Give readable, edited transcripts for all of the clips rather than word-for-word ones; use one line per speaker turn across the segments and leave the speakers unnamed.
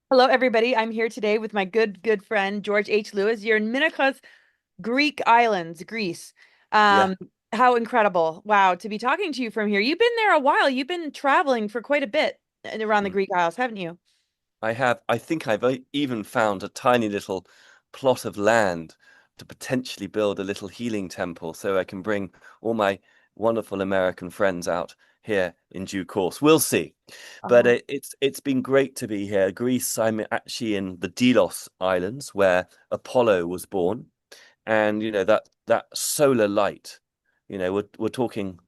Hello, everybody. I'm here today with my good friend George H. Lewis. You're in Mykonos, Greek islands, Greece.
Yeah,
Um, how incredible! Wow, to be talking to you from here. You've been there a while. You've been traveling for quite a bit around the
mm.
Greek Isles, haven't you?
I have. I think I've even found a tiny little plot of land to potentially build a little healing temple so I can bring all my wonderful American friends out here in due course. We'll see. But
Oh,
it's been great to be here. Greece, I'm actually in the Delos Islands where Apollo was born. And that solar light, we're talking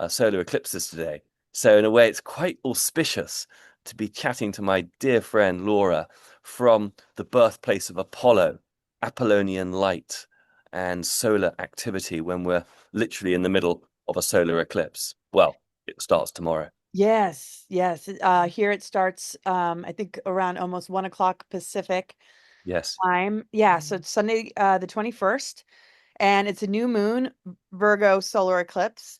solar eclipses today. So in a way, it's quite auspicious to be chatting to my dear friend Laura from the birthplace of Apollo, Apollonian light and solar activity when we're literally in the middle of a solar eclipse. Well, it starts tomorrow.
yes, yes. Here it starts. I think around almost 1 o'clock Pacific
Yes.
time. Yeah, so it's Sunday, the 21st, and it's a new moon, Virgo solar eclipse.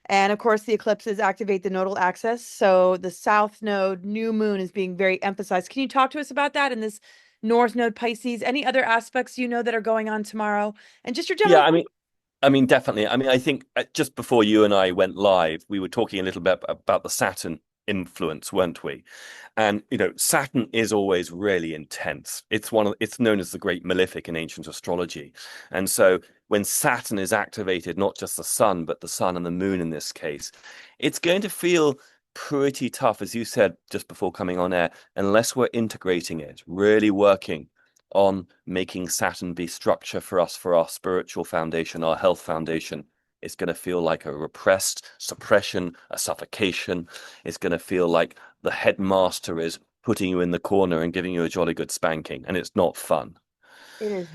And of course, the eclipses activate the nodal axis. So the south node, new moon, is being very emphasized. Can you talk to us about that and this north node Pisces? Any other aspects that are going on tomorrow? And just your
Yeah,
general.
I mean, definitely. I mean, I think just before you and I went live, we were talking a little bit about the Saturn influence, weren't we? And Saturn is always really intense. It's known as the Great Malefic in ancient astrology. And so when Saturn is activated, not just the sun, but the sun and the moon in this case, it's going to feel pretty tough, as you said just before coming on air, unless we're integrating it, really working on making Saturn be structure for us, for our spiritual foundation, our health foundation. It's going to feel like a repressed suppression, a suffocation. It's going to feel like the headmaster is putting you in the corner and giving you a jolly good spanking, and it's not fun.
It is.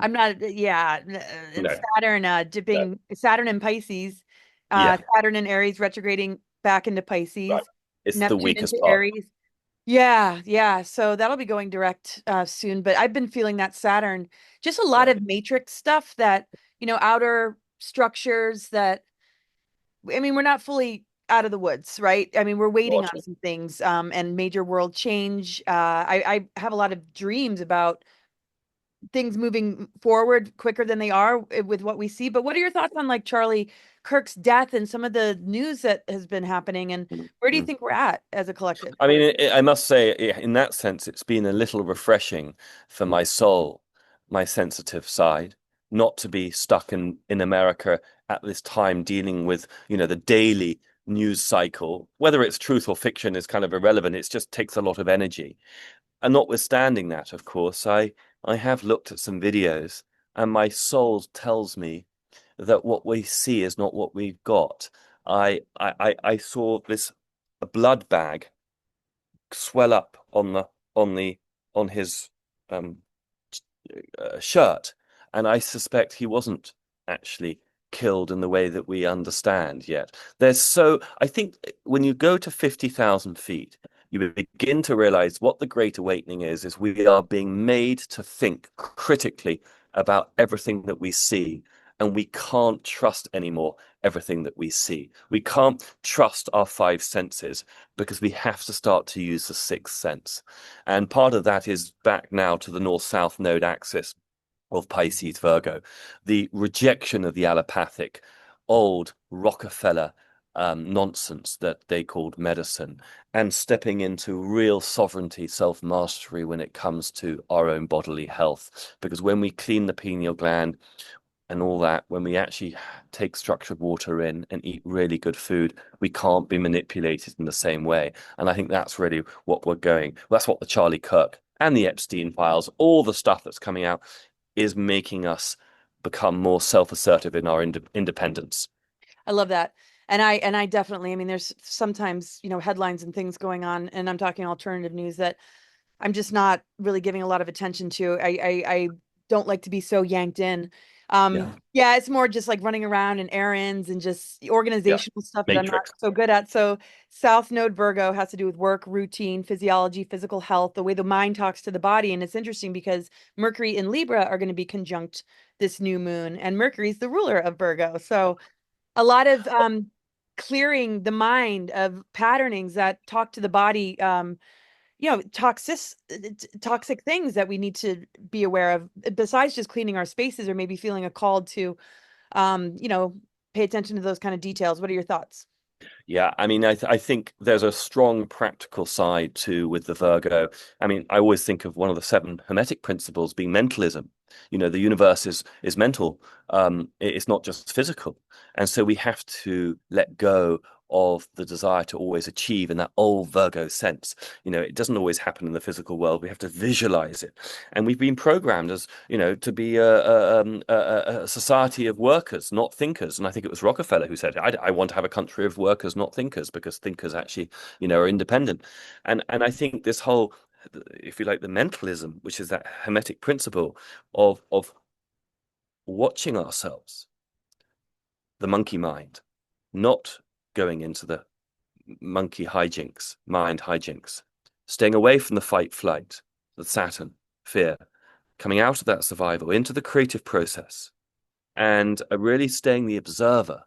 I'm not, yeah. It's
No,
Saturn
no.
dipping, Saturn and Pisces,
Yeah,
Saturn and Aries retrograding back into
right.
Pisces,
It's the
Neptune into
weakest part.
Aries. Yeah, yeah. So that'll be going direct soon. But I've been feeling that Saturn, just a lot
Yeah,
of matrix stuff that, outer structures that, I mean, we're not fully out of the woods, right? I mean, we're waiting on
Roger.
some things and major world change. I have a lot of dreams about things moving forward quicker than they are with what we see. But what are your thoughts on like Charlie Kirk's death and some of the news that has been happening? And where do you
Mm.
think we're at as a collective?
I mean, I must say, in that sense, it's been a little refreshing for my soul, my sensitive side, not to be stuck in America at this time dealing with, the daily news cycle. Whether it's truth or fiction is kind of irrelevant. It just takes a lot of energy. And notwithstanding that, of course, I have looked at some videos, and my soul tells me that what we see is not what we've got. I saw this a blood bag swell up on the on his um shirt, and I suspect he wasn't actually killed in the way that we understand yet. I think when you go to 50,000 feet, you begin to realize what the Great Awakening is we are being made to think critically about everything that we see, and we can't trust anymore everything that we see. We can't trust our five senses because we have to start to use the sixth sense. And part of that is back now to the north-south node axis of Pisces Virgo, the rejection of the allopathic, old Rockefeller nonsense that they called medicine, and stepping into real sovereignty, self mastery when it comes to our own bodily health. Because when we clean the pineal gland, and all that, when we actually take structured water in and eat really good food, we can't be manipulated in the same way. And I think that's really what we're going. That's what the Charlie Kirk and the Epstein files, all the stuff that's coming out, is making us become more self-assertive in our independence.
I love that. And I definitely, I mean, there's sometimes, headlines and things going on, and I'm talking alternative news that I'm just not really giving a lot of attention to. I don't like to be so yanked in.
Yeah,
Yeah, it's more just like running around and errands and just
yeah.
organizational stuff that I'm not
Matrix.
so good at. So South Node Virgo has to do with work, routine, physiology, physical health, the way the mind talks to the body. And it's interesting because Mercury and Libra are going to be conjunct this new moon, and Mercury's the ruler of Virgo. So a lot of clearing the mind of patternings that talk to the body. toxic things that we need to be aware of besides just cleaning our spaces or maybe feeling a call to, um, you know, pay attention to those kind of details. What are your thoughts?
Yeah, I mean, I think there's a strong practical side too with the Virgo. I mean, I always think of one of the seven Hermetic principles being mentalism. The universe is mental. It's not just physical, and so we have to let go of the desire to always achieve in that old Virgo sense. It doesn't always happen in the physical world. We have to visualize it, and we've been programmed as to be a society of workers, not thinkers. And I think it was Rockefeller who said, I want to have a country of workers, not thinkers, because thinkers actually, are independent. And I think this whole, if you like, the mentalism, which is that Hermetic principle of watching ourselves, the monkey mind, not going into the monkey hijinks, mind hijinks, staying away from the fight flight, the Saturn, fear, coming out of that survival into the creative process, and really staying the observer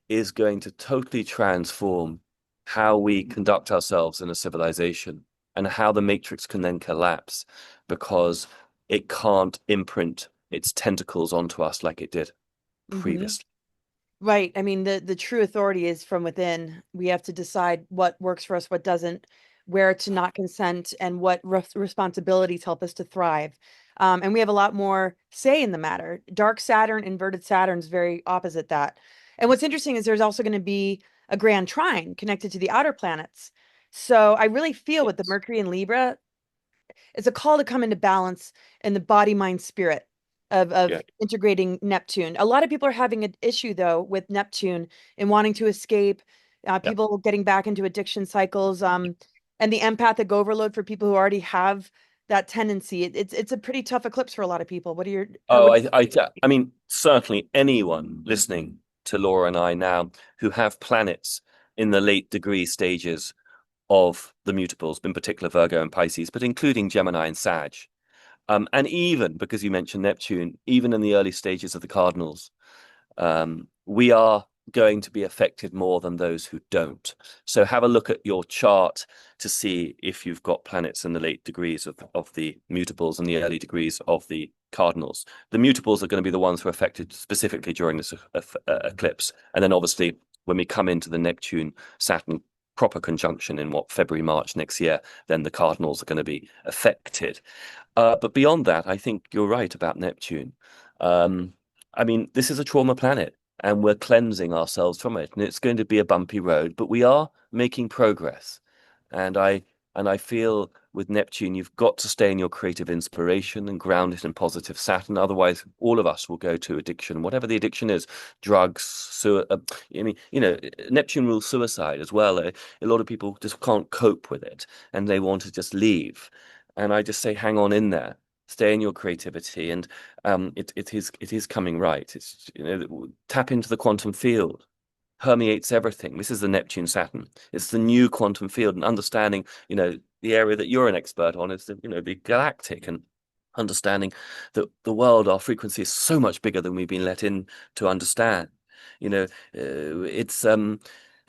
is going to totally transform how we conduct ourselves in a civilization and how the matrix can then collapse because it can't imprint its tentacles onto us like it did
Hmm.
previously.
Right. I mean, the true authority is from within. We have to decide what works for us, what doesn't, where to not consent, and what responsibilities help us to thrive. And we have a lot more say in the matter. Dark Saturn, inverted Saturn is very opposite that. And what's interesting is there's also going to be a grand trine connected to the outer planets. So I really feel with the
Yes.
Mercury and Libra, it's a call to come into balance in the body, mind, spirit
Yeah.
of integrating Neptune. A lot of people are having an issue though with Neptune and wanting to escape,
Yeah.
people getting back into addiction cycles, and the empathic overload for people who already have that tendency. It's a pretty tough eclipse for a lot of people. What are your
Oh,
what?
I mean, certainly anyone listening to Laura and I now who have planets in the late degree stages of the mutables, in particular Virgo and Pisces, but including Gemini and Sag. And even because you mentioned Neptune, even in the early stages of the cardinals, we are going to be affected more than those who don't. So have a look at your chart to see if you've got planets in the late degrees of the mutables and the early degrees of the cardinals. The mutables are going to be the ones who are affected specifically during this eclipse. And then obviously when we come into the Neptune Saturn proper conjunction in February, March next year, then the cardinals are going to be affected. But beyond that, I think you're right about Neptune. Um, I mean, this is a trauma planet, and we're cleansing ourselves from it, and it's going to be a bumpy road, but we are making progress. And I feel with Neptune, you've got to stay in your creative inspiration and ground it in positive Saturn. Otherwise, all of us will go to addiction, whatever the addiction is, drugs, I mean, Neptune rules suicide as well. A lot of people just can't cope with it, and they want to just leave. And I just say, hang on in there, stay in your creativity, and it is coming right. It's tap into the quantum field, permeates everything. This is the Neptune Saturn. It's the new quantum field, and understanding the area that you're an expert on is the galactic, and understanding that the world, our frequency is so much bigger than we've been let in to understand. You know, it's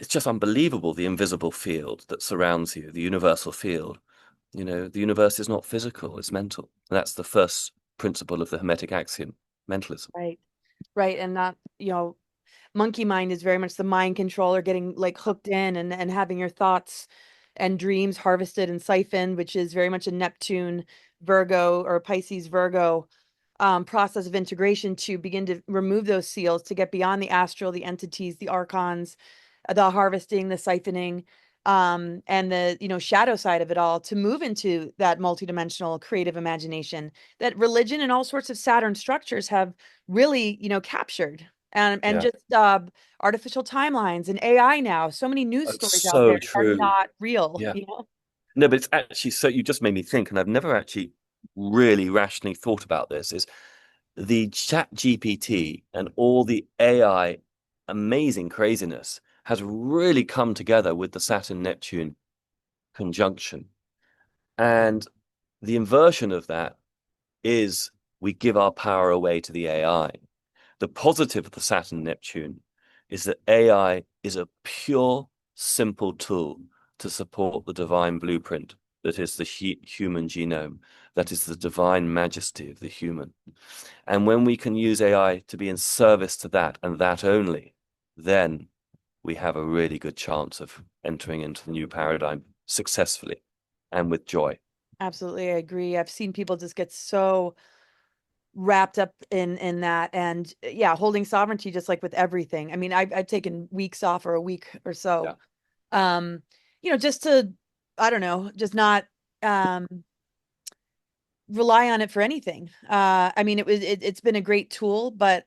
just unbelievable the invisible field that surrounds you, the universal field. The universe is not physical, it's mental. And that's the first principle of the Hermetic axiom, mentalism.
Right, right, and not, monkey mind is very much the mind controller, getting like hooked in and having your thoughts and dreams harvested and siphoned, which is very much a Neptune Virgo or Pisces Virgo process of integration to begin to remove those seals, to get beyond the astral, the entities, the archons, the harvesting, the siphoning, and the shadow side of it all, to move into that multidimensional creative imagination that religion and all sorts of Saturn structures have really captured. And
Yeah.
just artificial timelines and AI now. So many news
It's
stories out there
so
are
true.
not real,
Yeah. No, but it's actually so you just made me think, and I've never actually really rationally thought about this, is the chat GPT and all the AI amazing craziness has really come together with the Saturn Neptune conjunction. And the inversion of that is we give our power away to the AI. The positive of the Saturn Neptune is that AI is a pure, simple tool to support the divine blueprint. that is the human genome, that is the divine majesty of the human. And when we can use AI to be in service to that and that only, then we have a really good chance of entering into the new paradigm successfully and with joy.
Absolutely, I agree. I've seen people just get so wrapped up in that, and yeah, holding sovereignty just like with everything. I mean, I've taken weeks off or a week or so,
Yeah.
um, just to, I don't know, just not um rely on it for anything. I mean, it's been a great tool, but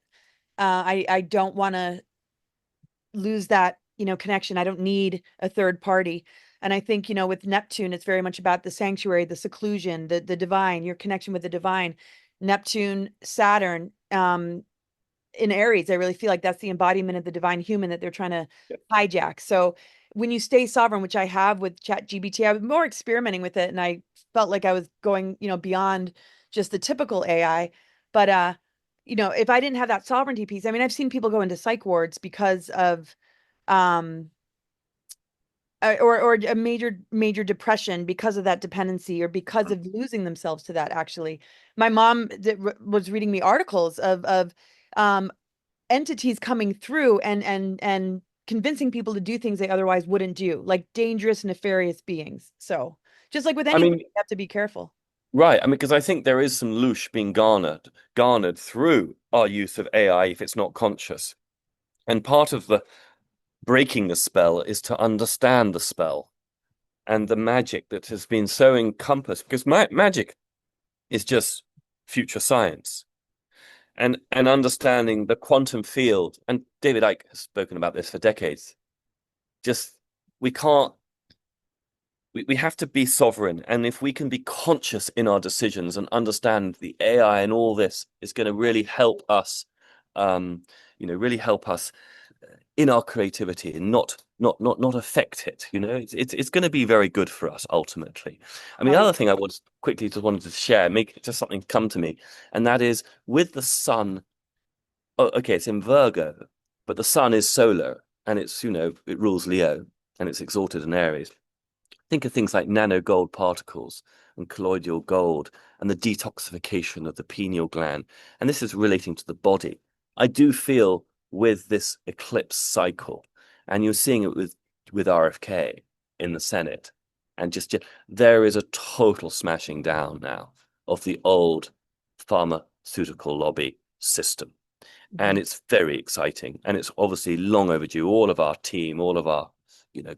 I don't want to lose that, connection. I don't need a third party. And I think, with Neptune, it's very much about the sanctuary, the seclusion, the divine, your connection with the divine. Neptune, Saturn, in Aries, I really feel like that's the embodiment of the divine human that they're trying to
Yeah.
hijack. So when you stay sovereign, which I have with ChatGPT, I was more experimenting with it, and I felt like I was going, beyond just the typical AI. But if I didn't have that sovereignty piece, I mean, I've seen people go into psych wards because of um or a major depression because of that dependency, or because of losing themselves to that. Actually, my mom was reading me articles of um entities coming through and convincing people to do things they otherwise wouldn't do, like dangerous, nefarious beings. So just like with
I
anything,
mean,
you have to be careful.
right. I mean, because I think there is some loosh being garnered through our use of AI if it's not conscious. And part of the breaking the spell is to understand the spell and the magic that has been so encompassed, because magic is just future science. And understanding the quantum field, and David Icke has spoken about this for decades. Just we can't we have to be sovereign, and if we can be conscious in our decisions and understand the AI and all this is going to really help us, um, really help us in our creativity and not affect it. It's going to be very good for us ultimately. I mean,
Oh
the
yeah.
other thing I was quickly just wanted to share, make just something come to me, and that is with the sun. Oh, okay, it's in Virgo, but the sun is solar, and it rules Leo, and it's exalted in Aries. Think of things like nano gold particles and colloidal gold and the detoxification of the pineal gland. And this is relating to the body. I do feel with this eclipse cycle, and you're seeing it with RFK in the Senate, and just there is a total smashing down now of the old pharmaceutical lobby system.
Mhm.
And it's very exciting. And it's obviously long overdue. All of our team, all of our,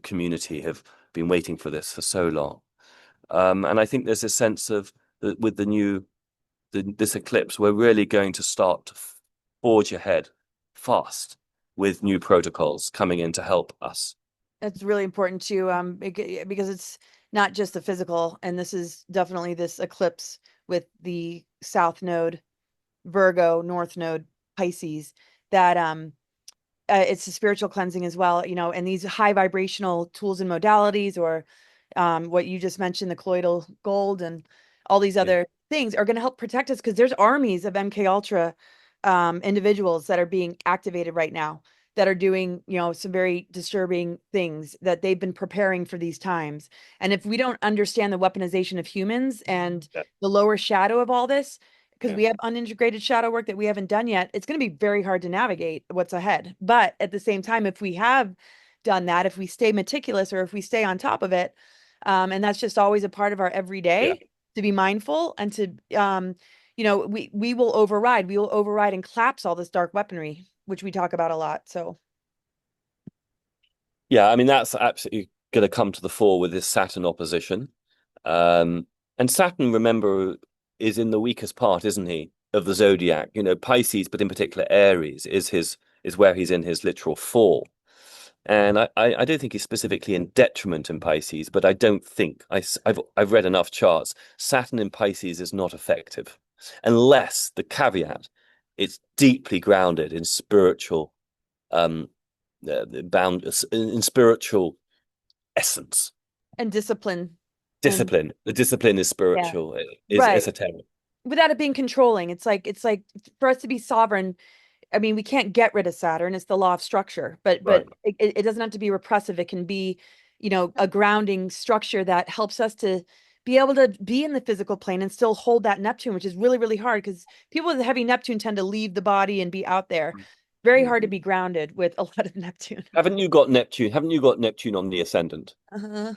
community have been waiting for this for so long. And I think there's a sense of that with this eclipse, we're really going to start to forge ahead fast with new protocols coming in to help us.
It's really important too, because it's not just the physical, and this is definitely this eclipse with the South Node, Virgo, North Node, Pisces, that it's a spiritual cleansing as well, and these high vibrational tools and modalities, or what you just mentioned, the colloidal gold and all these
Yeah,
other things are going to help protect us, because there's armies of MK Ultra individuals that are being activated right now, that are doing, some very disturbing things that they've been preparing for these times. And if we don't understand the weaponization of humans and
yeah,
the lower shadow of all this, because
yeah,
we have unintegrated shadow work that we haven't done yet, it's going to be very hard to navigate what's ahead. But at the same time, if we have done that, if we stay meticulous, or if we stay on top of it, and that's just always a part of our
yeah.
everyday, to be mindful and to, we will override and collapse all this dark weaponry, which we talk about a lot. So
Yeah, I mean, that's absolutely going to come to the fore with this Saturn opposition. Um, and Saturn, remember, is in the weakest part, isn't he, of the zodiac? Pisces, but in particular Aries, is where he's in his literal fall. And I don't think he's specifically in detriment in Pisces, but I don't think I've read enough charts. Saturn in Pisces is not effective, unless the caveat it's deeply grounded in spiritual um bound in spiritual essence.
and discipline, and
Discipline. The discipline is
yeah,
spiritual, is
right.
esoteric.
Without it being controlling, it's like for us to be sovereign. I mean, we can't get rid of Saturn. It's the law of structure, but
Right.
it doesn't have to be repressive. It can be, a grounding structure that helps us to be able to be in the physical plane and still hold that Neptune, which is really, really hard because people with heavy Neptune tend to leave the body and be out there. Very hard to be grounded with a lot of Neptune.
Haven't you got Neptune? Haven't you got Neptune on the ascendant?
Uh,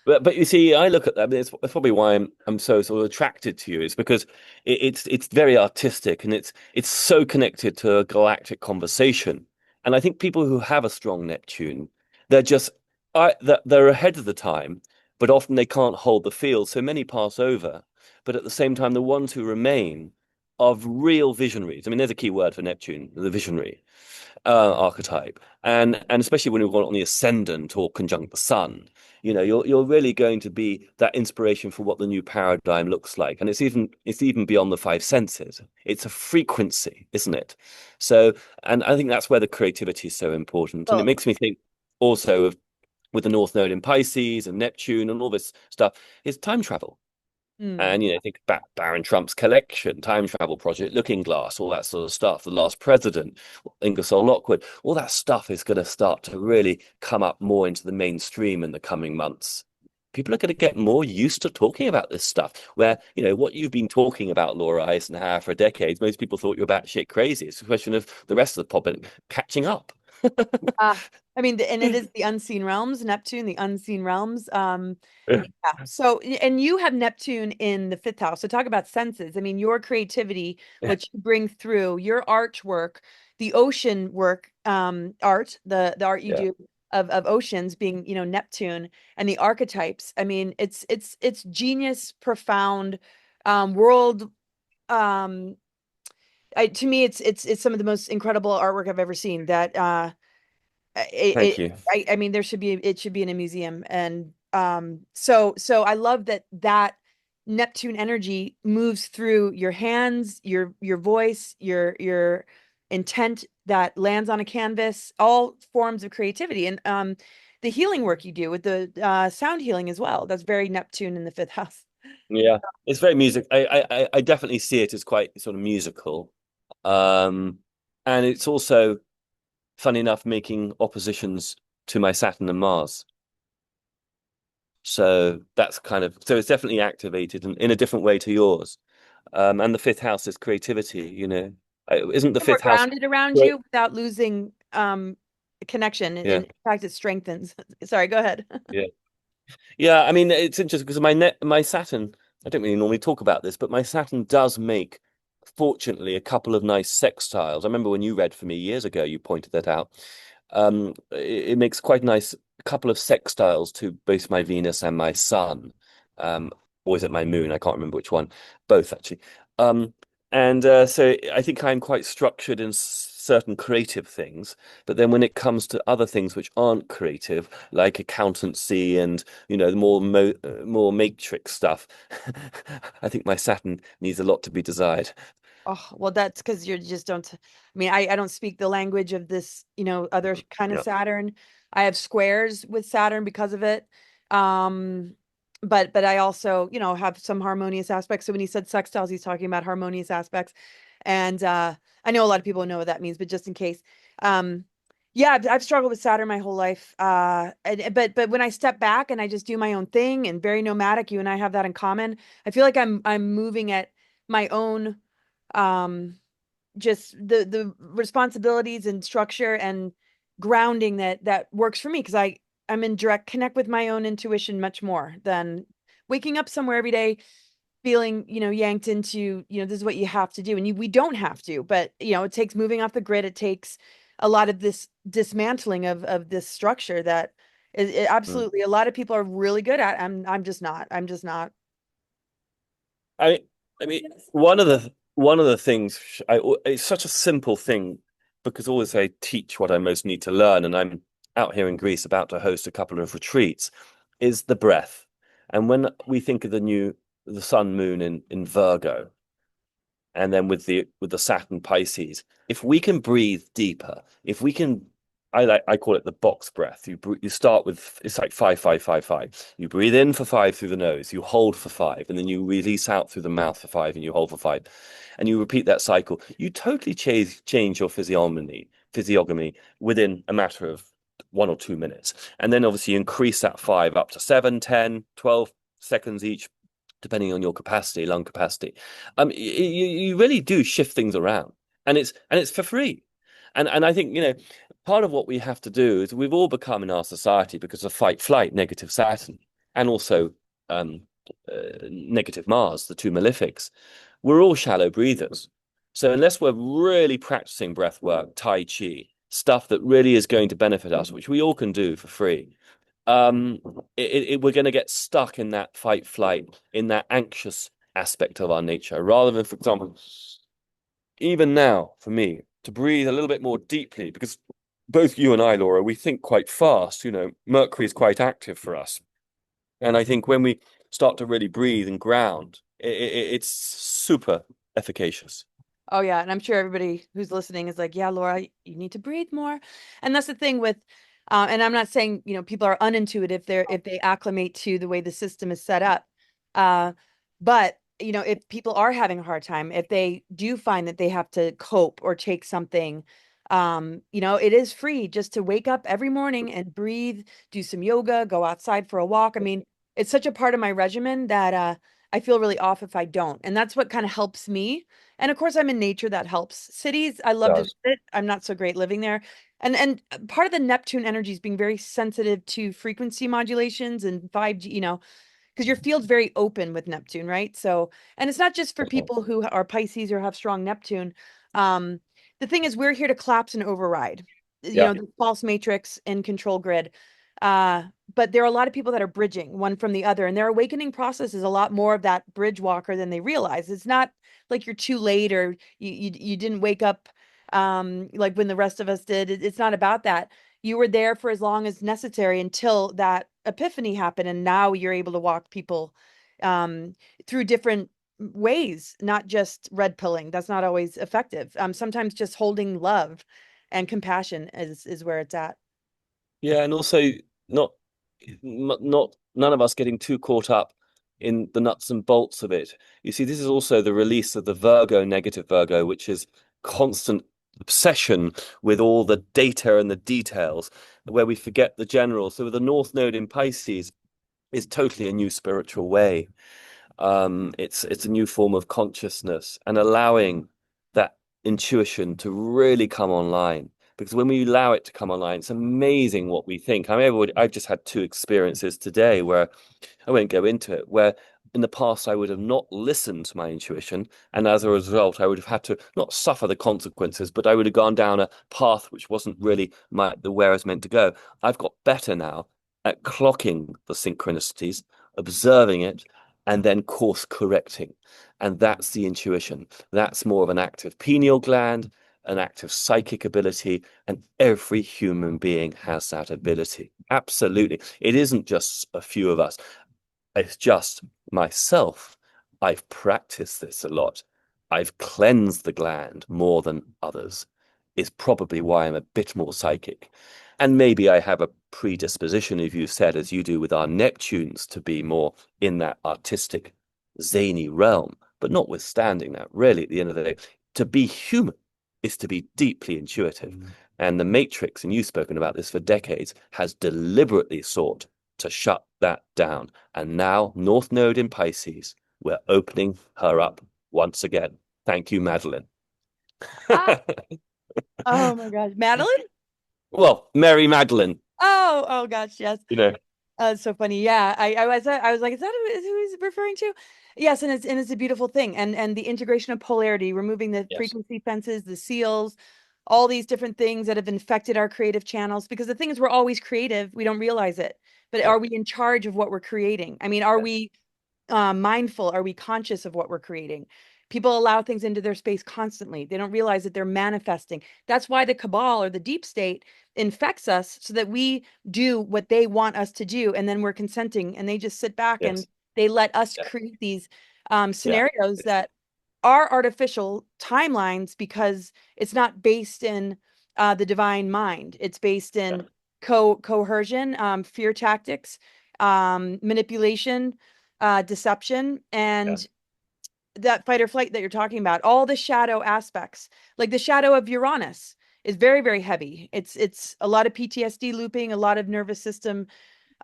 But you see, I look at that. I mean, it's probably why I'm so sort of attracted to you is because it's very artistic and it's so connected to a galactic conversation. And I think people who have a strong Neptune, they're just they're ahead of the time, but often they can't hold the field. So many pass over. But at the same time, the ones who remain are real visionaries. I mean, there's a key word for Neptune, the visionary archetype, and especially when you've got it on the ascendant or conjunct the sun, you're really going to be that inspiration for what the new paradigm looks like, and it's even beyond the five senses. It's a frequency, isn't it? So, and I think that's where the creativity is so important, and it
well,
makes me think also of with the North Node in Pisces and Neptune and all this stuff is time travel.
mm.
And think about Baron Trump's collection, time travel project, Looking Glass, all that sort of stuff. The Last President, Ingersoll Lockwood, all that stuff is going to start to really come up more into the mainstream in the coming months. People are going to get more used to talking about this stuff. Where what you've been talking about, Laura Eisenhower, for decades, most people thought you were batshit crazy. It's a question of the rest of the public catching up.
Ah, I mean, and it is the unseen realms, Neptune, the unseen realms. Yeah. So, and you have Neptune in the fifth house. So talk about senses. I mean, your creativity, what you bring through, your artwork, the ocean work, art, the art you
Yeah,
do of oceans being, Neptune and the archetypes. I mean, it's genius, profound, world. Um, to me, it's some of the most incredible artwork I've ever seen. That
thank
it,
you.
I mean it should be in a museum. And so I love that Neptune energy moves through your hands, your voice, your intent that lands on a canvas, all forms of creativity. And the healing work you do with the sound healing as well, that's very Neptune in the fifth house.
Yeah, it's very music. I definitely see it as quite sort of musical. Um, and it's also, funny enough, making oppositions to my Saturn and Mars. So that's so it's definitely activated in a different way to yours. And the fifth house is creativity, Isn't the
More
fifth house
grounded around
great?
you without losing connection.
Yeah,
In fact, it strengthens. Sorry, go ahead.
yeah. Yeah, I mean, it's interesting because my Saturn, I don't really normally talk about this, but my Saturn does make, fortunately, a couple of nice sextiles. I remember when you read for me years ago, you pointed that out. It makes quite a nice couple of sextiles to both my Venus and my Sun. Um, or is it my Moon? I can't remember which one. Both, actually. Um, and so I think I'm quite structured in certain creative things. But then when it comes to other things which aren't creative, like accountancy and the more matrix stuff, I think my Saturn needs a lot to be desired.
Oh, well, that's because you just don't. I mean, I don't speak the language of this, other kind of
Yeah.
Saturn. I have squares with Saturn because of it. Um, but I also, have some harmonious aspects. So when he said sextiles, he's talking about harmonious aspects. And I know a lot of people know what that means, but just in case. Um, yeah, I've struggled with Saturn my whole life. But when I step back and I just do my own thing and very nomadic, you and I have that in common. I feel like I'm moving at my own um just the responsibilities and structure and grounding that works for me because I'm in direct connect with my own intuition much more than waking up somewhere every day feeling yanked into this is what you have to do, and we don't have to, but it takes moving off the grid. It takes a lot of this dismantling of this structure that is
Mm.
absolutely a lot of people are really good at. I'm just not.
I I mean, one of the things it's such a simple thing because always I teach what I most need to learn, and I'm out here in Greece about to host a couple of retreats, is the breath. And when we think of the sun moon in Virgo, and then with the Saturn Pisces, if we can breathe deeper, if we can, I call it the box breath. You start with, it's like 5 5 5 5. You breathe in for 5 through the nose, you hold for 5, and then you release out through the mouth for 5, and you hold for 5, and you repeat that cycle. You totally change your physiognomy within a matter of 1 or 2 minutes, and then obviously you increase that 5 up to 7, 10, 12 seconds each depending on your capacity, lung capacity. You really do shift things around, and it's for free. And I think, part of what we have to do is we've all become in our society, because of fight flight, negative Saturn, and also um, negative Mars, the two malefics. We're all shallow breathers. So unless we're really practicing breath work, Tai Chi, stuff that really is going to benefit us, which we all can do for free, um, we're going to get stuck in that fight flight, in that anxious aspect of our nature, rather than, for example, even now, for me, to breathe a little bit more deeply, because both you and I, Laura, we think quite fast. Mercury is quite active for us. And I think when we start to really breathe and ground, it's super efficacious.
Oh yeah, and I'm sure everybody who's listening is like, yeah, Laura, you need to breathe more. And that's the thing with, and I'm not saying, people are unintuitive if they acclimate to the way the system is set up. Uh, but if people are having a hard time, if they do find that they have to cope or take something, it is free just to wake up every morning and breathe, do some yoga, go outside for a walk. I mean, it's such a part of my regimen that I feel really off if I don't. And that's what kind of helps me, and of course, I'm in nature, that helps. Cities, I love to
Does.
visit. I'm not so great living there. And part of the Neptune energy is being very sensitive to frequency modulations and 5G, because your field's very open with Neptune, right? So, and it's not just for people who are Pisces or have strong Neptune. Um, the thing is, we're here to collapse and override,
Yeah.
the false matrix and control grid. Uh, but there are a lot of people that are bridging one from the other, and their awakening process is a lot more of that bridge walker than they realize. It's not like you're too late or you didn't wake up like when the rest of us did. It's not about that. You were there for as long as necessary until that epiphany happened, and now you're able to walk people um through different ways, not just red pilling. That's not always effective. Sometimes just holding love and compassion is where it's at.
Yeah, and also not not none of us getting too caught up in the nuts and bolts of it. You see, this is also the release of the Virgo, negative Virgo, which is constant obsession with all the data and the details, where we forget the general. So the North Node in Pisces is totally a new spiritual way. It's a new form of consciousness, and allowing that intuition to really come online. Because when we allow it to come online, it's amazing what we think. I've just had two experiences today where I won't go into it, where in the past I would have not listened to my intuition, and as a result, I would have had to not suffer the consequences, but I would have gone down a path which wasn't really the where I was meant to go. I've got better now at clocking the synchronicities, observing it, and then course correcting. And that's the intuition. That's more of an active pineal gland, an active psychic ability, and every human being has that ability. Absolutely. It isn't just a few of us. It's just myself. I've practiced this a lot. I've cleansed the gland more than others, is probably why I'm a bit more psychic. And maybe I have a predisposition, as you said, as you do with our Neptunes, to be more in that artistic, zany realm. But notwithstanding that, really, at the end of the day, to be human is to be deeply intuitive. And the Matrix, and you've spoken about this for decades, has deliberately sought to shut that down. And now, North Node in Pisces, we're opening her up once again. Thank you, Madeline.
Ah, oh my gosh, Madeline.
Well, Mary Magdalene,
Oh gosh, yes.
you know.
It's so funny. Yeah, I was like, is that who he's referring to? Yes, and it's a beautiful thing. And the integration of polarity, removing the
Yes.
frequency fences, the seals, all these different things that have infected our creative channels. Because the thing is, we're always creative. We don't realize it. But
Yeah.
are we in charge of what we're creating? I mean, are
Yes.
we mindful? Are we conscious of what we're creating? People allow things into their space constantly. They don't realize that they're manifesting. That's why the cabal or the deep state infects us so that we do what they want us to do. And then we're consenting and they just sit back and
Yes.
they let us
Yeah.
create these
Yeah.
scenarios that are artificial timelines because it's not based in the divine mind. It's based
Yeah.
in coercion, fear tactics, manipulation, deception,
Yeah.
and that fight or flight that you're talking about, all the shadow aspects, like the shadow of Uranus is very, very heavy. It's a lot of PTSD looping, a lot of nervous system.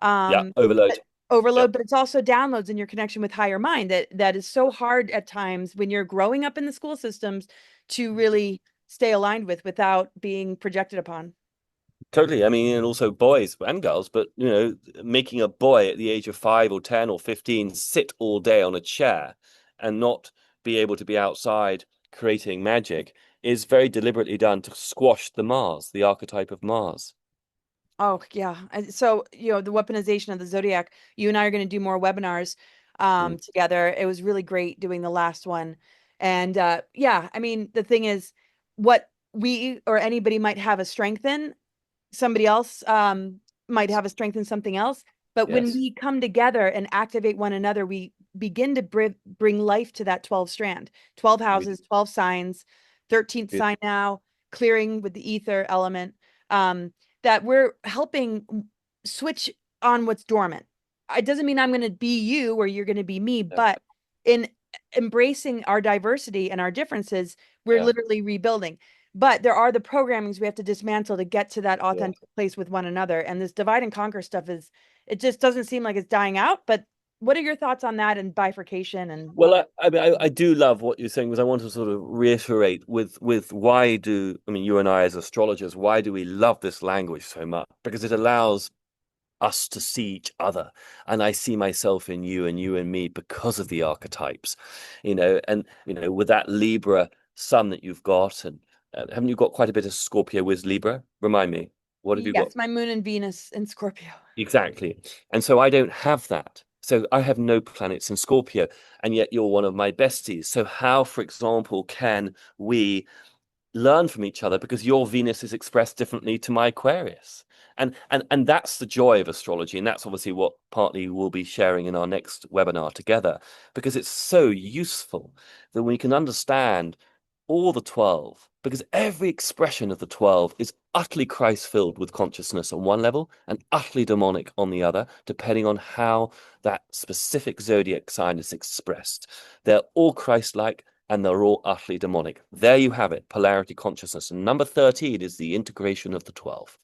Yeah.
Um,
Overload.
overload,
Yep.
but it's also downloads in your connection with higher mind that is so hard at times when you're growing up in the school systems to really stay aligned with without being projected upon.
Totally. I mean, and also boys and girls, but making a boy at the age of 5 or 10 or 15 sit all day on a chair and not be able to be outside creating magic is very deliberately done to squash the Mars, the archetype of Mars.
Oh, yeah. And so, the weaponization of the zodiac, you and I are going to do more webinars
Mm.
together. It was really great doing the last one. And yeah, I mean, the thing is, what we or anybody might have a strength in, somebody else might have a strength in something else. But when
Yes.
we come together and activate one another, we begin to bring life to that 12 strand, 12 houses,
Beautiful.
12 signs, 13th sign
Beautiful.
now, clearing with the ether element, that we're helping switch on what's dormant. It doesn't mean I'm going to be you or you're going to be me,
Yeah.
but in embracing our diversity and our differences, we're
Yeah.
literally rebuilding. But there are the programmings we have to dismantle to get to that
Yeah.
authentic place with one another. And this divide and conquer stuff it just doesn't seem like it's dying out. But what are your thoughts on that and bifurcation and
Well, I mean, I do love what you're saying because I want to sort of reiterate with why do I mean you and I as astrologers, why do we love this language so much? Because it allows us to see each other, and I see myself in you and you in me because of the archetypes, and with that Libra sun that you've got, and haven't you got quite a bit of Scorpio with Libra? Remind me, what have you got?
yes, my moon and Venus in Scorpio.
Exactly. And so I don't have that. So I have no planets in Scorpio, and yet you're one of my besties. So how, for example, can we learn from each other because your Venus is expressed differently to my Aquarius? And that's the joy of astrology, and that's obviously what partly we'll be sharing in our next webinar together, because it's so useful that we can understand all the 12, because every expression of the 12 is utterly Christ-filled with consciousness on one level and utterly demonic on the other, depending on how that specific zodiac sign is expressed. They're all Christ-like and they're all utterly demonic. There you have it, polarity consciousness. And number 13 is the integration of the 12.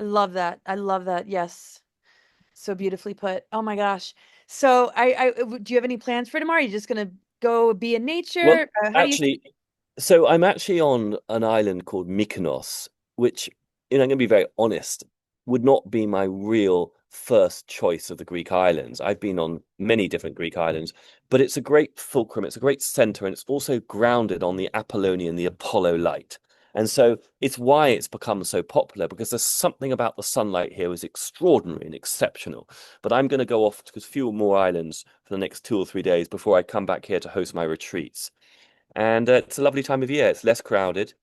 I love that. I love that. Yes. So beautifully put. Oh my gosh. So do you have any plans for tomorrow? Are you just gonna go be in
Well,
nature? How do you see?
actually, so I'm actually on an island called Mykonos, which, I'm going to be very honest, would not be my real first choice of the Greek islands. I've been on many different Greek islands, but it's a great fulcrum, it's a great center, and it's also grounded on the Apollonian, the Apollo light. And so it's why it's become so popular, because there's something about the sunlight here is extraordinary and exceptional. But I'm going to go off to a few more islands for the next 2 or 3 days before I come back here to host my retreats. And it's a lovely time of year. It's less crowded,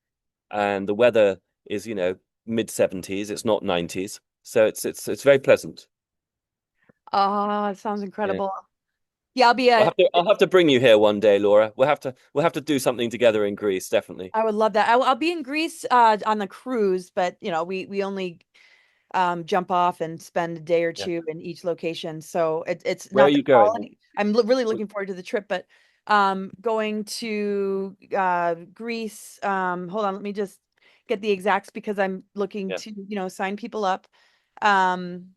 and the weather is, mid 70s. It's not 90s, so it's very pleasant.
Oh, it sounds
Yeah,
incredible. Yeah,
I'll have to bring you here one day, Laura. We'll have to do something together in Greece, definitely.
I would love that. I'll be in Greece on the cruise, but we only jump off and spend a day or
Yeah.
two in each location. So it's
Where are
not the
you going?
quality. I'm really looking forward to the trip, but going to Greece. Hold on, let me just get the exacts because I'm looking
Yeah.
to, sign people up. Um,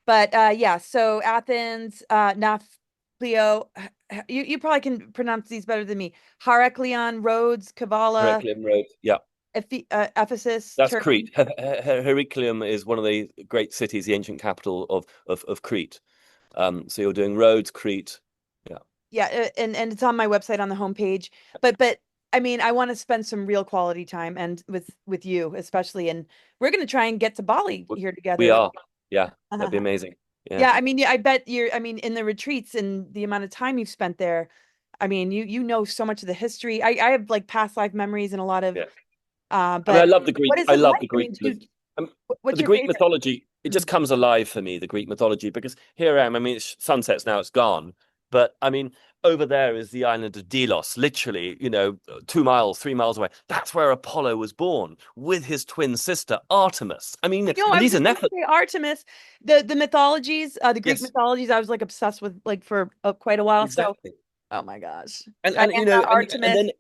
but yeah, so Athens, Nafplio, you probably can pronounce these better than me. Heraclion, Rhodes, Kavala,
Heraclium Road. Yeah.
Ephesus,
That's
Turkey.
Crete. Heraclium is one of the great cities, the ancient capital of Crete. So you're doing Rhodes, Crete. Yeah.
Yeah, and it's on my website on the homepage. But I mean, I want to spend some real quality time and with you especially. And we're gonna try and get to Bali
We
here
we
together.
are. Yeah, that'd be amazing. Yeah.
Yeah, I mean, yeah, I bet I mean, in the retreats and the amount of time you've spent there, I mean, you know so much of the history. I have like past life memories and a lot of
Yeah. I mean, I
but
love the Greek.
what is
I
it
love
like?
the
I
Greek.
mean,
Um,
what's
the
your
Greek
favorite?
mythology, it just
Mm.
comes alive for me. The Greek mythology, because here I am. I mean, it's sunsets now; it's gone. But I mean, over there is the island of Delos, literally, 2 miles, 3 miles away. That's where Apollo was born with his twin sister Artemis. I mean,
No, I
and
was
these are
just gonna
Nephilim.
say Artemis, the mythologies, the Greek
Yes,
mythologies. I was like obsessed with like for quite a while. So,
exactly.
oh my gosh,
And
Diana,
and you know, and
Artemis.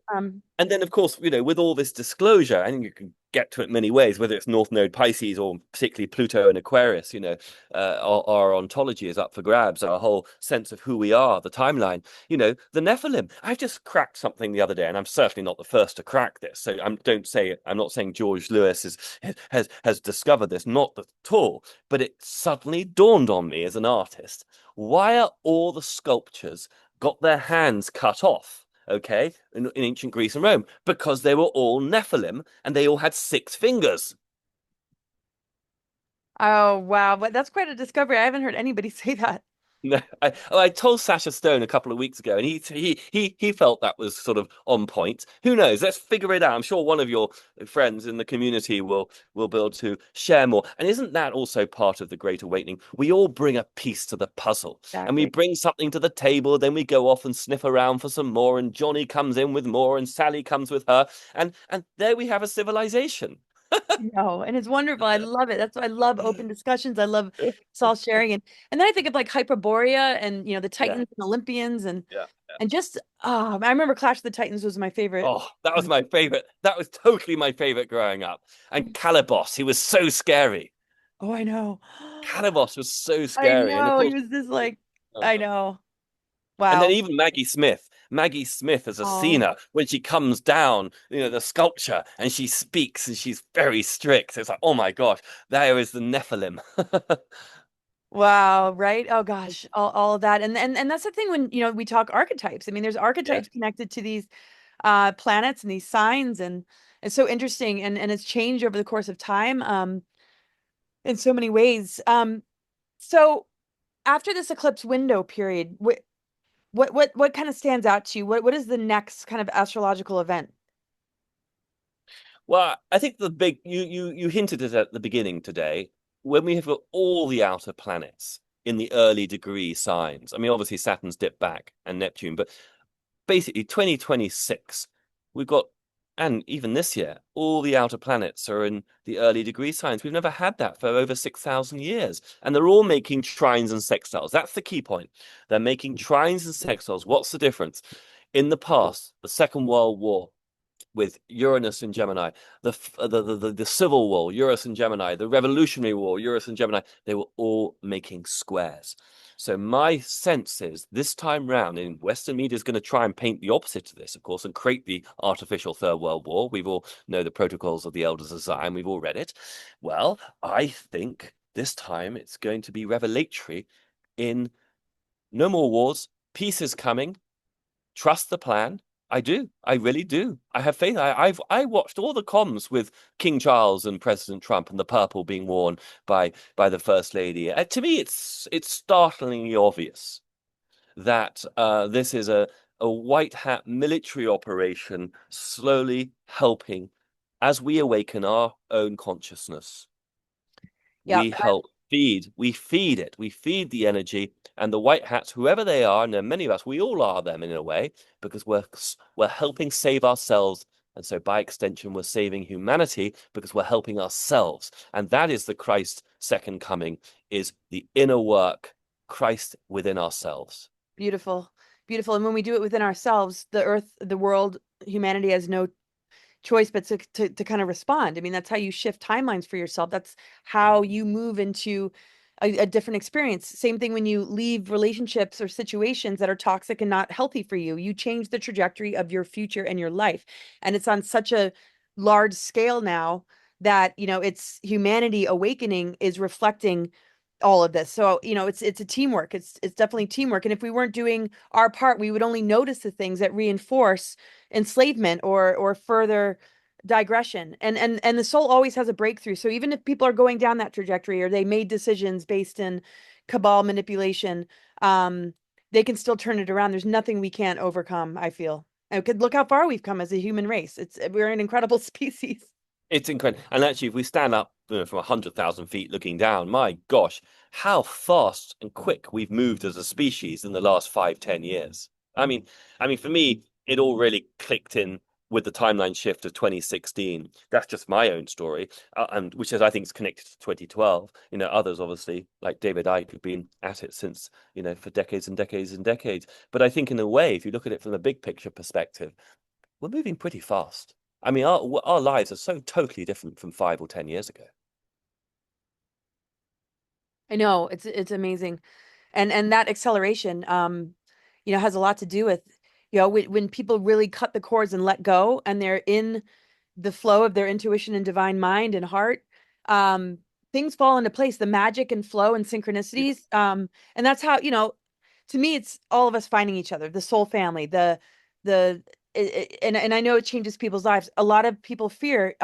then of course, with all this disclosure, I think you can get to it many ways, whether it's North Node Pisces or particularly Pluto and Aquarius. Our ontology is up for grabs, our whole sense of who we are, the timeline. The Nephilim. I just cracked something the other day, and I'm certainly not the first to crack this. So I'm not saying George Lewis has discovered this, not at all. But it suddenly dawned on me as an artist: why are all the sculptures got their hands cut off? Okay, in ancient Greece and Rome, because they were all Nephilim and they all had 6 fingers.
Oh, wow. But that's quite a discovery. I haven't heard anybody say that.
No, I told Sasha Stone a couple of weeks ago, and he felt that was sort of on point. Who knows? Let's figure it out. I'm sure one of your friends in the community will be able to share more. And isn't that also part of the Great Awakening? We all bring a piece to the puzzle, and we
Exactly.
bring something to the table. Then we go off and sniff around for some more, and Johnny comes in with more, and Sally comes with her, and there we have a civilization.
No, and it's wonderful. I love it. That's why I love open discussions. I love us all sharing. And then I think of like Hyperborea and the
Yeah,
Titans and Olympians
yeah.
and just I remember Clash of the Titans was my favorite.
Oh, that was my favorite. That was totally my favorite growing up. And Calibos, he was so scary.
Oh, I know.
Calibos was so
I
scary. And of
know. He
course,
was just like,
uh,
I know.
and then
Wow.
even Maggie Smith as
Oh,
Athena, when she comes down, the sculpture, and she speaks and she's very strict. It's like, oh my gosh, there is the Nephilim.
wow. Right. Oh gosh. All of that. And that's the thing when, we talk archetypes. I mean, there's
Yeah.
archetypes connected to these planets and these signs, and it's so interesting, and it's changed over the course of time in so many ways. So after this eclipse window period, what kind of stands out to you? What is the next kind of astrological event?
Well, I think the big you hinted at it at the beginning today, when we have got all the outer planets in the early degree signs. I mean, obviously Saturn's dipped back and Neptune, but basically 2026, we've got, and even this year, all the outer planets are in the early degree signs. We've never had that for over 6,000 years. And they're all making trines and sextiles. That's the key point. They're making trines and sextiles. What's the difference? In the past, the Second World War, with Uranus and Gemini, the Civil War, Uranus and Gemini, the Revolutionary War, Uranus and Gemini, they were all making squares. So my sense is this time round, in Western media is going to try and paint the opposite of this, of course, and create the artificial Third World War. We've all know the protocols of the Elders of Zion. We've all read it. Well, I think this time it's going to be revelatory in no more wars, peace is coming, trust the plan. I do. I really do. I have faith. I watched all the comms with King Charles and President Trump and the purple being worn by the First Lady. To me, it's startlingly obvious that this is a white hat military operation slowly helping as we awaken our own consciousness.
Yeah,
We feed it, we feed the energy, and the white hats, whoever they are, and there are many of us, we all are them in a way, because we're helping save ourselves, and so by extension, we're saving humanity because we're helping ourselves, and that is the Christ second coming, is the inner work, Christ within ourselves.
beautiful. Beautiful. And when we do it within ourselves, the earth, the world, humanity has no choice but to kind of respond. I mean, that's how you shift timelines for yourself. That's how you move into a different experience. Same thing when you leave relationships or situations that are toxic and not healthy for you. You change the trajectory of your future and your life. And it's on such a large scale now that, it's humanity awakening is reflecting all of this. So, it's a teamwork. It's definitely teamwork. And if we weren't doing our part, we would only notice the things that reinforce enslavement or further digression. And the soul always has a breakthrough. So even if people are going down that trajectory or they made decisions based in cabal manipulation, they can still turn it around. There's nothing we can't overcome, I feel. And could look how far we've come as a human race. We're an incredible species.
It's incredible. And actually, if we stand up from 100,000 feet looking down, my gosh, how fast and quick we've moved as a species in the last 5, 10 years. I mean, for me, it all really clicked in with the timeline shift of 2016. That's just my own story, and which is, I think, is connected to 2012. Others obviously, like David Icke, have been at it since, for decades and decades and decades. But I think in a way, if you look at it from a big picture perspective, we're moving pretty fast. I mean, our lives are so totally different from 5 or 10 years ago.
I know it's amazing. And that acceleration has a lot to do with when people really cut the cords and let go and they're in the flow of their intuition and divine mind and heart, um, things fall into place, the magic and flow and synchronicities. And that's how, to me, it's all of us finding each other, the soul family, the, and I know it changes people's lives. A lot of people fear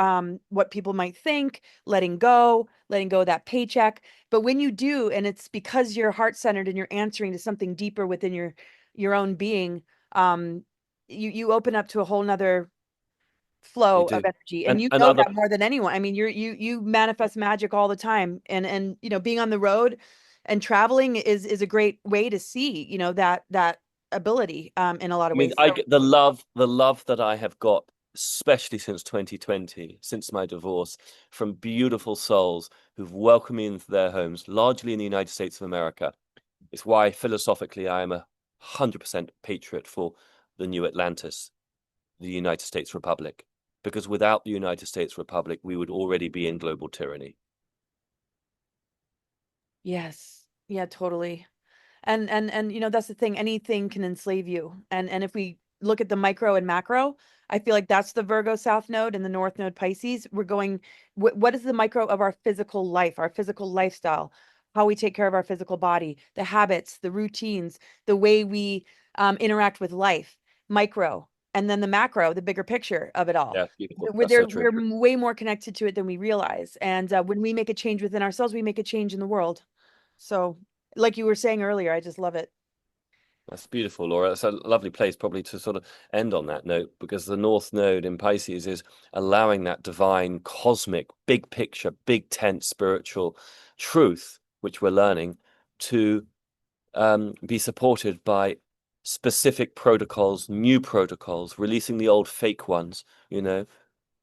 what people might think, letting go of that paycheck. But when you do, and it's because you're heart centered and you're answering to something deeper within your own being, um, you open up to a whole nother
You
flow of
do.
energy, and
And
you know
another
that more than anyone. I mean, you manifest magic all the time, and being on the road and traveling is a great way to see that ability in a lot of
I mean,
ways.
I
So
get the love that I have got, especially since 2020, since my divorce, from beautiful souls who've welcomed me into their homes, largely in the United States of America. It's why philosophically I am 100% patriot for the new Atlantis, the United States Republic, because without the United States Republic, we would already be in global tyranny.
yes, yeah, totally. And that's the thing, anything can enslave you, and if we look at the micro and macro, I feel like that's the Virgo south node and the north node Pisces. We're going, what is the micro of our physical life, our physical lifestyle, how we take care of our physical body, the habits, the routines, the way we interact with life, micro. And then the macro, the bigger picture of it all.
Yeah, beautiful.
we're
That's so
there
true.
we're way more connected to it than we realize, and when we make a change within ourselves, we make a change in the world. So, like you were saying earlier, I just love it.
That's beautiful, Laura. That's a lovely place probably to sort of end on that note because the North Node in Pisces is allowing that divine, cosmic, big picture, big tent spiritual truth, which we're learning, to be supported by specific protocols, new protocols, releasing the old fake ones, you know.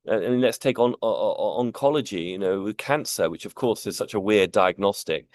And let's take on oncology, with cancer, which of course is such a weird diagnostic.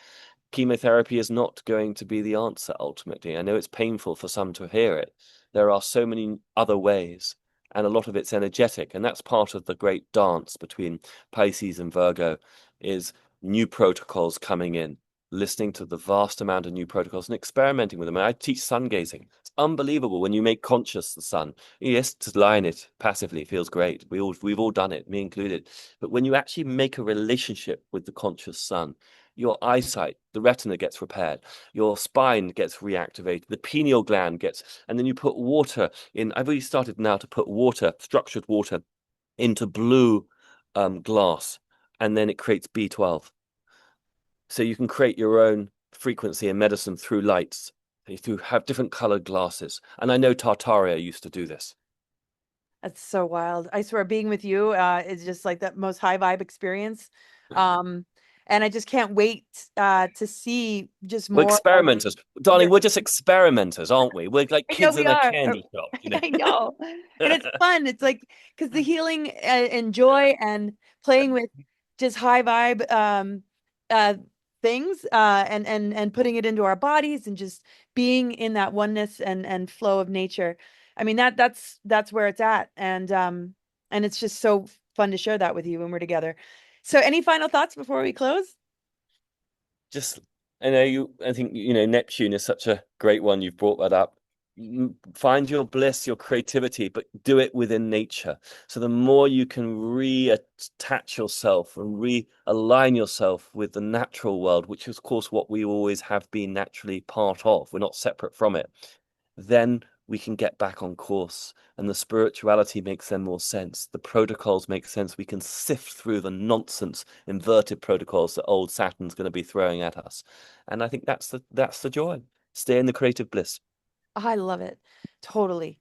Chemotherapy is not going to be the answer ultimately. I know it's painful for some to hear it. There are so many other ways, and a lot of it's energetic, and that's part of the great dance between Pisces and Virgo is new protocols coming in, listening to the vast amount of new protocols and experimenting with them. And I teach sun gazing. It's unbelievable when you make conscious the sun. Yes, to lie in it passively feels great. We've all done it, me included. But when you actually make a relationship with the conscious sun, your eyesight, the retina gets repaired, your spine gets reactivated, the pineal gland gets, and then you put water in. I've already started now to put water, structured water, into blue glass, and then it creates B12. So you can create your own frequency in medicine through lights. If you have different colored glasses. And I know Tartaria used to do this.
That's so wild. I swear, being with you is just like that most high vibe experience. Um, and I just can't wait to see just
We're
more of
experimenters.
your.
Darling, we're just experimenters, aren't we? We're like
I know
kids
we
in a
are.
candy shop.
I know. And it's fun. It's like, because the healing and joy and playing with just high vibe uh things and putting it into our bodies and just being in that oneness and flow of nature. I mean that's where it's at. And it's just so fun to share that with you when we're together. So any final thoughts before we close?
Just I think Neptune is such a great one. You've brought that up. Find your bliss, your creativity, but do it within nature. So the more you can reattach yourself and realign yourself with the natural world, which is of course what we always have been naturally part of, we're not separate from it, then we can get back on course and the spirituality makes then more sense. The protocols make sense. We can sift through the nonsense, inverted protocols that old Saturn's going to be throwing at us. And I think that's the joy. Stay in the creative bliss.
I love it. Totally.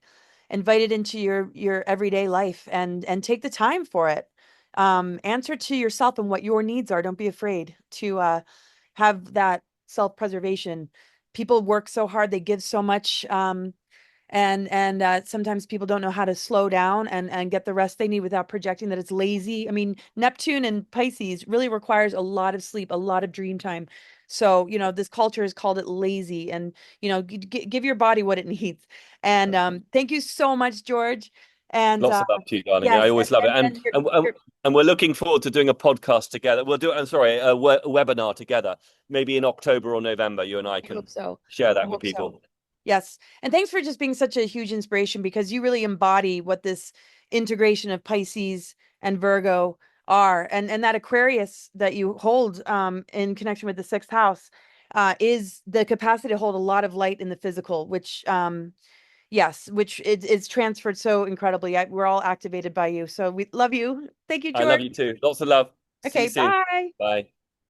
Invite it into your everyday life and take the time for it. Answer to yourself and what your needs are. Don't be afraid to have that self-preservation. People work so hard, they give so much, and sometimes people don't know how to slow down and get the rest they need without projecting that it's lazy. I mean, Neptune and Pisces really requires a lot of sleep, a lot of dream time. So, this culture has called it lazy, and give your body what it needs. And thank you so much, George. And
Lots of love to you, darling. I
yes,
always love it,
and then
and we're looking forward to doing a podcast together. We'll do, I'm sorry, a webinar together, maybe in October or November. You and I
I
can
hope so.
share
I
that with
hope so.
people.
Yes. And thanks for just being such a huge inspiration because you really embody what this integration of Pisces and Virgo are. And that Aquarius that you hold in connection with the sixth house is the capacity to hold a lot of light in the physical, which yes, which it's transferred so incredibly. We're all activated by you. So we love you. Thank you,
I love
George.
you too. Lots of love. See you
Okay,
soon.
bye.
Bye.